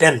10,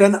10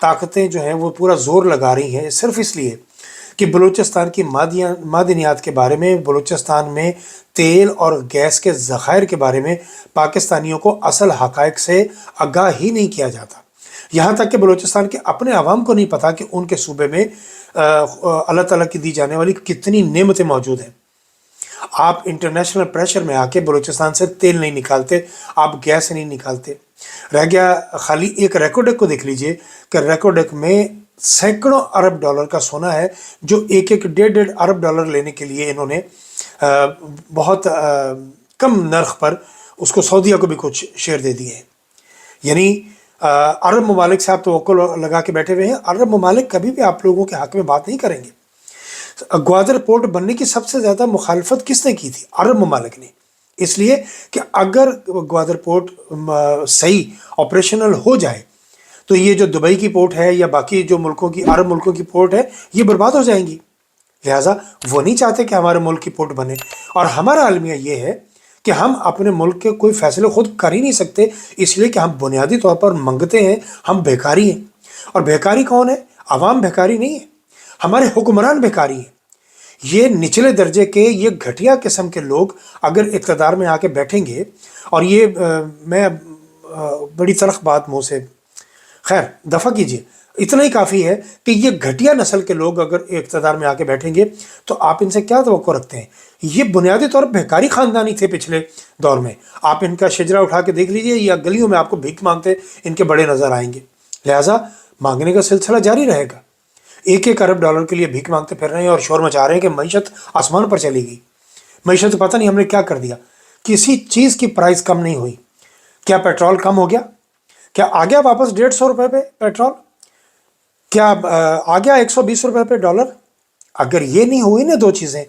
طاقتیں جو ہیں وہ پورا زور لگا رہی ہیں صرف اس لیے کہ بلوچستان کی معدنیات کے بارے میں، بلوچستان میں تیل اور گیس کے ذخائر کے بارے میں پاکستانیوں کو اصل حقائق سے آگاہ ہی نہیں کیا جاتا۔ یہاں تک کہ بلوچستان کے اپنے عوام کو نہیں پتا کہ ان کے صوبے میں اللہ تعالیٰ کی دی جانے والی کتنی نعمتیں موجود ہیں۔ آپ انٹرنیشنل پریشر میں آ کے بلوچستان سے تیل نہیں نکالتے، آپ گیس نہیں نکالتے۔ رہ گیا خالی ایک ریکوڈک کو دیکھ لیجئے کہ ریکوڈک میں سینکڑوں ارب ڈالر کا سونا ہے، جو ایک ڈیڑھ ارب ڈالر لینے کے لیے انہوں نے بہت کم نرخ پر اس کو سعودیہ کو بھی کچھ شیئر دے دیے ہیں۔ یعنی عرب ممالک سے آپ توقع لگا کے بیٹھے ہوئے ہیں۔ عرب ممالک کبھی بھی آپ لوگوں کے حق میں بات نہیں کریں گے۔ گوادر پورٹ بننے کی سب سے زیادہ مخالفت کس نے کی تھی؟ عرب ممالک نے، اس لیے کہ اگر گوادر پورٹ صحیح آپریشنل ہو جائے تو یہ جو دبئی کی پورٹ ہے یا باقی جو ملکوں کی عرب ملکوں کی پورٹ ہے یہ برباد ہو جائیں گی۔ لہٰذا وہ نہیں چاہتے کہ ہمارے ملک کی پورٹ بنے، اور ہمارا المیہ یہ ہے کہ ہم اپنے ملک کے کوئی فیصلے خود کر ہی نہیں سکتے، اس لیے کہ ہم بنیادی طور پر منگتے ہیں، ہم بھیکاری ہیں۔ اور بھیکاری کون ہے؟ عوام بھیکاری نہیں ہے، ہمارے حکمران بھیکاری ہیں۔ یہ نچلے درجے کے، یہ گھٹیا قسم کے لوگ اگر اقتدار میں آ کے بیٹھیں گے، اور یہ میں بڑی تلخ بات منہ سے خیر دفع کیجیے، اتنا ہی کافی ہے کہ یہ گھٹیا نسل کے لوگ اگر اقتدار میں آ کے بیٹھیں گے تو آپ ان سے کیا توقع رکھتے ہیں؟ یہ بنیادی طور پر بھیکاری خاندانی تھے پچھلے دور میں۔ آپ ان کا شجرہ اٹھا کے دیکھ لیجئے، یا گلیوں میں آپ کو بھیک مانگتے ان کے بڑے نظر آئیں گے۔ لہٰذا مانگنے کا سلسلہ جاری رہے گا۔ ایک ارب ڈالر کے لیے بھیک مانگتے پھر رہے ہیں اور شور مچا رہے ہیں کہ معیشت آسمان پر چلی گئی۔ معیشت پتہ نہیں ہم نے کیا کر دیا، کسی چیز کی پرائز کم نہیں ہوئی۔ کیا پیٹرول کم ہو گیا؟ کیا آ گیا واپس 150 روپے پہ پیٹرول؟ کیا آ گیا 120 روپے پہ ڈالر؟ اگر یہ نہیں ہوئی نا دو چیزیں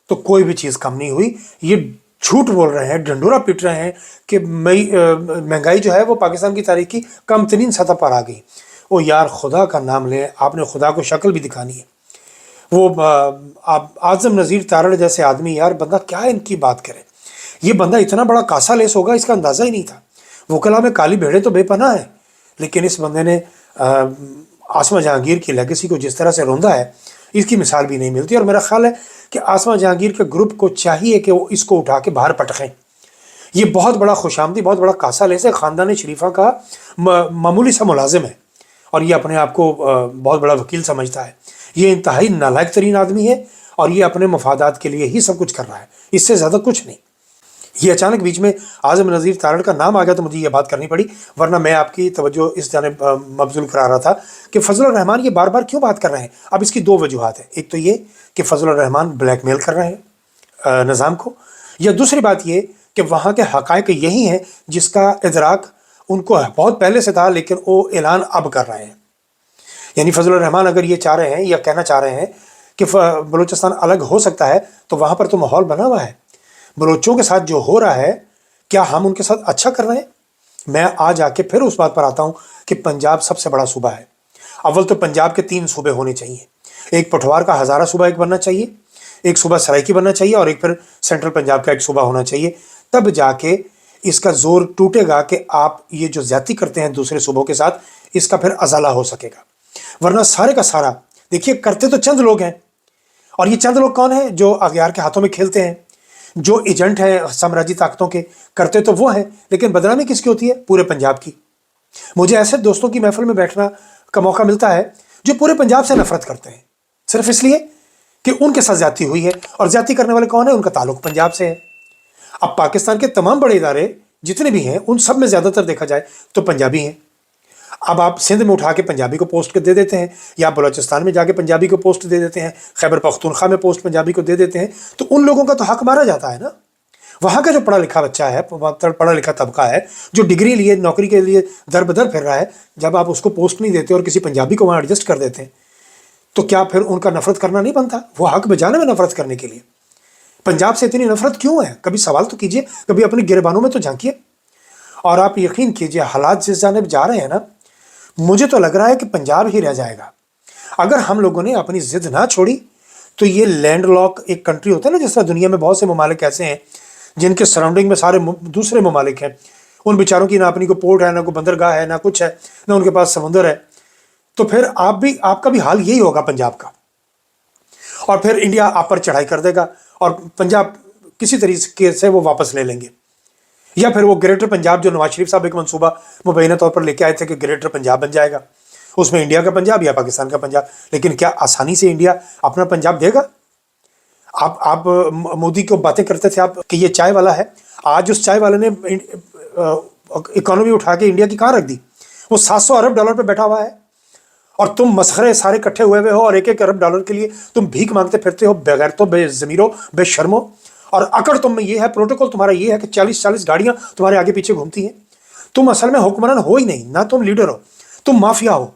تو کوئی بھی چیز کم نہیں ہوئی۔ یہ جھوٹ بول رہے ہیں، ڈنڈورا پیٹ رہے ہیں کہ مہنگائی جو ہے وہ پاکستان کی تاریخ کی کم ترین سطح پر آ گئی۔ وہ یار خدا کا نام لیں، آپ نے خدا کو شکل بھی دکھانی ہے۔ وہ اعظم نذیر تارڑ جیسے آدمی، یار بندہ کیا ان کی بات کرے؟ یہ بندہ اتنا بڑا کاسا لیس ہوگا اس کا اندازہ ہی نہیں تھا۔ وکلا میں کالی بھیڑیں تو بے پناہ ہیں، لیکن اس بندے نے عاصمہ جہانگیر کی لیگیسی کو جس طرح سے روندا ہے، اس کی مثال بھی نہیں ملتی۔ اور میرا خیال ہے کہ عاصمہ جہانگیر کے گروپ کو چاہیے کہ وہ اس کو اٹھا کے باہر پٹخیں۔ یہ بہت بڑا خوشامدی، بہت بڑا کاسا لیس ہے، خاندان شریفہ کا معمولی سا ملازم ہے، اور یہ اپنے آپ کو بہت بڑا وکیل سمجھتا ہے۔ یہ انتہائی نالائق ترین آدمی ہے، اور یہ اپنے مفادات کے لیے ہی سب کچھ کر رہا ہے، اس سے زیادہ کچھ نہیں۔ یہ اچانک بیچ میں اعظم نذیر تارڑ کا نام آ گیا تو مجھے یہ بات کرنی پڑی، ورنہ میں آپ کی توجہ اس جانب مبذول کرا رہا تھا کہ فضل الرحمان یہ بار بار کیوں بات کر رہے ہیں۔ اب اس کی دو وجوہات ہیں، ایک تو یہ کہ فضل الرحمان بلیک میل کر رہے ہیں نظام کو، یا دوسری بات یہ کہ وہاں کے حقائق یہی ہیں جس کا ادراک ان کو بہت پہلے سے تھا، لیکن وہ اعلان اب کر رہے ہیں۔ یعنی فضل الرحمان اگر یہ چاہ رہے ہیں یا کہنا چاہ رہے ہیں کہ بلوچستان الگ ہو سکتا ہے، تو وہاں پر تو ماحول بنا ہوا ہے۔ بلوچوں کے ساتھ جو ہو رہا ہے، کیا ہم ان کے ساتھ اچھا کر رہے ہیں؟ میں آج آ کے پھر اس بات پر آتا ہوں کہ پنجاب سب سے بڑا صوبہ ہے۔ اول تو پنجاب کے 3 صوبے ہونے چاہیے، ایک پٹھوار کا ہزارہ صوبہ ایک بننا چاہیے، ایک صوبہ سرائکی بننا چاہیے، اور ایک پھر سینٹرل پنجاب کا ایک صوبہ ہونا چاہیے۔ تب جا کے اس کا زور ٹوٹے گا کہ آپ یہ جو زیادتی کرتے ہیں دوسرے صوبوں کے ساتھ، اس کا پھر ازالہ ہو سکے گا۔ ورنہ سارے کا سارا دیکھیے، کرتے تو چند لوگ ہیں، اور یہ چند لوگ کون ہیں؟ جو اغیار کے ہاتھوں میں کھیلتے ہیں، جو ایجنٹ ہیں سامراجی طاقتوں کے، کرتے تو وہ ہیں، لیکن بدنامی کس کی ہوتی ہے؟ پورے پنجاب کی۔ مجھے ایسے دوستوں کی محفل میں بیٹھنا کا موقع ملتا ہے جو پورے پنجاب سے نفرت کرتے ہیں، صرف اس لیے کہ ان کے ساتھ زیادتی ہوئی ہے، اور زیادتی کرنے والے کون ہیں؟ ان کا تعلق پنجاب سے ہے۔ اب پاکستان کے تمام بڑے ادارے جتنے بھی ہیں، ان سب میں زیادہ تر دیکھا جائے تو پنجابی ہیں۔ اب آپ سندھ میں اٹھا کے پنجابی کو پوسٹ دے دیتے ہیں، یا بلوچستان میں جا کے پنجابی کو پوسٹ دے دیتے ہیں، خیبر پختونخوا میں پوسٹ پنجابی کو دے دیتے ہیں، تو ان لوگوں کا تو حق مارا جاتا ہے نا۔ وہاں کا جو پڑھا لکھا بچہ ہے، پڑھا لکھا طبقہ ہے، جو ڈگری لیے نوکری کے لیے در بدر پھر رہا ہے، جب آپ اس کو پوسٹ نہیں دیتے اور کسی پنجابی کو وہاں ایڈجسٹ کر دیتے ہیں، تو کیا پھر ان کا نفرت کرنا نہیں بنتا؟ وہ حق بجانے میں نفرت کرنے کے لیے پنجاب سے اتنی نفرت کیوں ہے؟ کبھی سوال تو کیجئے، کبھی اپنی گریبانوں میں تو جھانکیے۔ اور آپ یقین کیجئے، حالات جس جانب جا رہے ہیں نا، مجھے تو لگ رہا ہے کہ پنجاب ہی رہ جائے گا۔ اگر ہم لوگوں نے اپنی ضد نہ چھوڑی تو یہ لینڈ لاک ایک کنٹری ہوتا ہے نا، جس طرح دنیا میں بہت سے ممالک ایسے ہیں جن کے سراؤنڈنگ میں سارے دوسرے ممالک ہیں، ان بیچاروں کی نہ اپنی کو پورٹ ہے، نہ کوئی بندرگاہ ہے، نہ کچھ ہے، نہ ان کے پاس سمندر ہے۔ تو پھر آپ کا بھی حال یہی ہوگا پنجاب کا، اور پھر انڈیا آپ پر چڑھائی کر دے گا اور پنجاب کسی طریقے سے وہ واپس لے لیں گے، یا پھر وہ گریٹر پنجاب جو نواز شریف صاحب ایک منصوبہ مبینہ طور پر لے کے آئے تھے کہ گریٹر پنجاب بن جائے گا، اس میں انڈیا کا پنجاب یا پاکستان کا پنجاب. لیکن کیا آسانی سے انڈیا اپنا پنجاب دے گا؟ آپ مودی کو باتیں کرتے تھے آپ کہ یہ چائے والا ہے، آج اس چائے والے نے اکانومی اٹھا کے انڈیا کی کہاں رکھ دی؟ وہ $700 ارب پہ بیٹھا ہوا ہے، اور تم مسخرے سارے کٹھے ہوئے ہو، اور $1 ارب کے لیے تم بھیک مانگتے پھرتے ہو، بغیر تو بے ضمیرو بے شرمو. اور اکڑ تم میں یہ ہے، پروٹوکول تمہارا یہ ہے کہ 40 گاڑیاں تمہارے آگے پیچھے گھومتی ہیں. تم اصل میں حکمران ہو ہی نہیں، نہ تم لیڈر ہو، تم مافیا ہو.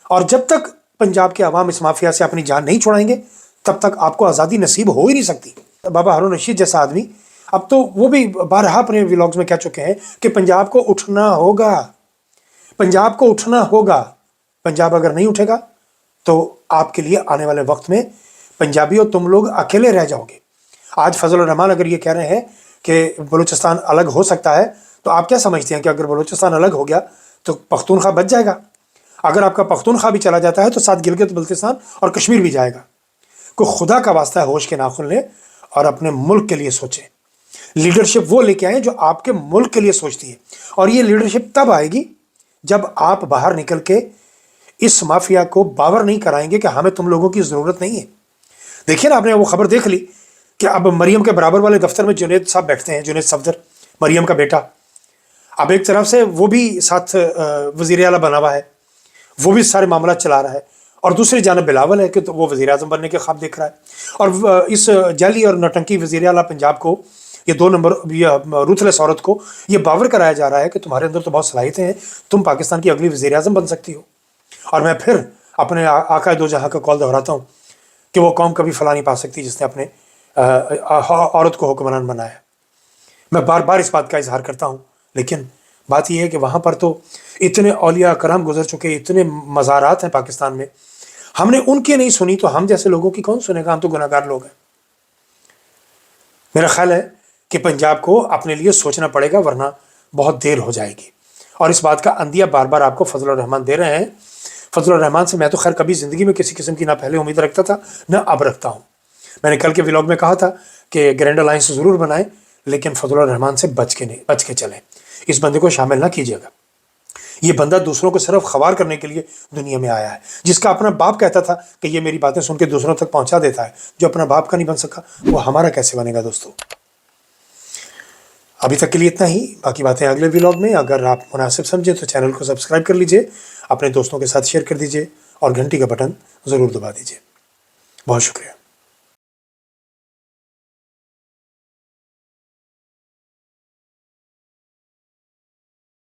اور جب تک پنجاب کے عوام اس مافیا سے اپنی جان نہیں چھڑائیں گے تب تک آپ کو آزادی نصیب ہو ہی نہیں سکتی. بابا ہارون رشید جیسا آدمی اب تو وہ بھی بارہا اپنے ولاگز میں کہہ چکے ہیں کہ پنجاب کو اٹھنا ہوگا، پنجاب کو اٹھنا ہوگا. پنجاب اگر نہیں اٹھے گا تو آپ کے لیے آنے والے وقت میں پنجابیوں تم لوگ اکیلے رہ جاؤ گے. آج فضل الرحمان اگر یہ کہہ رہے ہیں کہ بلوچستان الگ ہو سکتا ہے، تو آپ کیا سمجھتے ہیں کہ اگر بلوچستان الگ ہو گیا تو پختونخوا بچ جائے گا؟ اگر آپ کا پختونخوا بھی چلا جاتا ہے تو ساتھ گلگت بلتستان اور کشمیر بھی جائے گا. کوئی خدا کا واسطہ ہے ہوش کے ناخن لے اور اپنے ملک کے لیے سوچیں. لیڈرشپ وہ لے کے آئیں جو آپ کے ملک کے لیے سوچتی ہے، اور یہ لیڈرشپ تب آئے گی جب آپ باہر نکل کے اس مافیا کو باور نہیں کرائیں گے کہ ہمیں تم لوگوں کی ضرورت نہیں ہے. دیکھیے نا، آپ نے وہ خبر دیکھ لی کہ اب مریم کے برابر والے دفتر میں جنید صاحب بیٹھتے ہیں، جنید صفدر، مریم کا بیٹا. اب ایک طرف سے وہ بھی ساتھ وزیر اعلیٰ بنا ہوا ہے، وہ بھی سارے معاملات چلا رہا ہے، اور دوسری جانب بلاول ہے کہ تو وہ وزیر اعظم بننے کے خواب دیکھ رہا ہے. اور اس جعلی اور نوٹنکی وزیر اعلیٰ پنجاب کو، یہ 2 نمبر روتھلیس عورت کو یہ باور کرایا جا رہا ہے کہ تمہارے اندر تو بہت صلاحیتیں ہیں، تم پاکستان کی اگلی وزیر اعظم بن سکتی ہو. اور میں پھر اپنے آقا دو جہاں کا قول دہراتا ہوں کہ وہ قوم کبھی فلاں نہیں پا سکتی جس نے اپنے عورت کو حکمران بنایا. میں بار بار اس بات کا اظہار کرتا ہوں، لیکن بات یہ ہے کہ وہاں پر تو اتنے اولیاء کرام گزر چکے، اتنے مزارات ہیں پاکستان میں، ہم نے ان کی نہیں سنی تو ہم جیسے لوگوں کی کون سنے گا؟ ہم تو گناہ گار لوگ ہیں. میرا خیال ہے کہ پنجاب کو اپنے لیے سوچنا پڑے گا، ورنہ بہت دیر ہو جائے گی. اور اس بات کا اندیہ بار بار آپ کو فضل الرحمان دے رہے ہیں. فضل الرحمان سے میں تو خیر کبھی زندگی میں کسی قسم کی نہ پہلے امید رکھتا تھا نہ اب رکھتا ہوں. میں نے کل کے ولاگ میں کہا تھا کہ گرینڈ الائنس ضرور بنائیں، لیکن فضل الرحمان سے بچ کے چلیں. اس بندے کو شامل نہ کیجیے گا. یہ بندہ دوسروں کو صرف خوار کرنے کے لیے دنیا میں آیا ہے. جس کا اپنا باپ کہتا تھا کہ یہ میری باتیں سن کے دوسروں تک پہنچا دیتا ہے، جو اپنا باپ کا نہیں بن سکا وہ ہمارا کیسے بنے گا؟ دوستو، ابھی تک کے لیے اتنا ہی، باقی باتیں اگلے ولاگ میں. اگر آپ مناسب سمجھیں تو چینل کو سبسکرائب کر لیجئے، اپنے دوستوں کے ساتھ شیئر کر دیجئے، اور گھنٹی کا بٹن ضرور دبا دیجئے. بہت شکریہ.